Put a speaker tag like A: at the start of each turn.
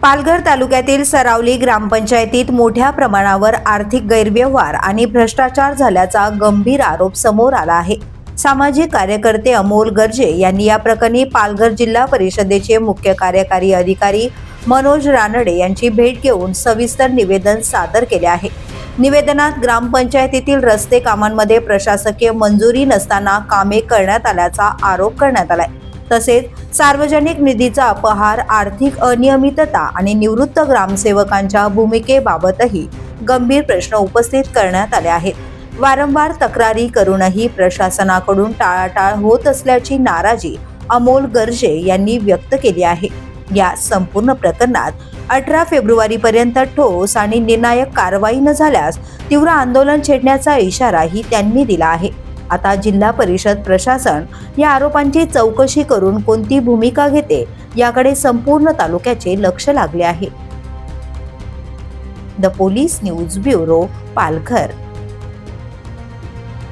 A: पालघर तालुक्यातील सरावली ग्रामपंचायतीत मोठ्या प्रमाणावर आर्थिक गैरव्यवहार आणि भ्रष्टाचार झाल्याचा गंभीर आरोप समोर आला आहे। सामाजिक कार्यकर्ते अमोल गर्जे यांनी या प्रकरणी पालघर जिल्हा परिषदेचे मुख्य कार्यकारी अधिकारी मनोज रानडे यांची भेट घेऊन सविस्तर निवेदन सादर केले आहे। निवेदनात ग्रामपंचायतीतील रस्ते कामांमध्ये प्रशासकीय मंजुरी नसताना कामे करण्यात आल्याचा आरोप करण्यात आलाय। तसेच सार्वजनिक निधीचा अपहार, आर्थिक अनियमितता आणि निवृत्त ग्रामसेवकांच्या भूमिकेबाबतही गंभीर प्रश्न उपस्थित करण्यात आले आहेत। वारंवार तक्रारी करूनही प्रशासनाकडून टाळाटाळ होत असल्याची नाराजी अमोल गर्जे यांनी व्यक्त केली आहे। या संपूर्ण प्रकरणात 18 फेब्रुवारीपर्यंत ठोस आणि निर्णायक कारवाई न झाल्यास तीव्र आंदोलन छेडण्याचा इशाराही त्यांनी दिला आहे। आता जिल्हा परिषद प्रशासन या आरोपांची चौकशी करून कोणती भूमिका घेते याकडे संपूर्ण तालुक्याचे लक्ष लागले आहे। The police news bureau, Palghar.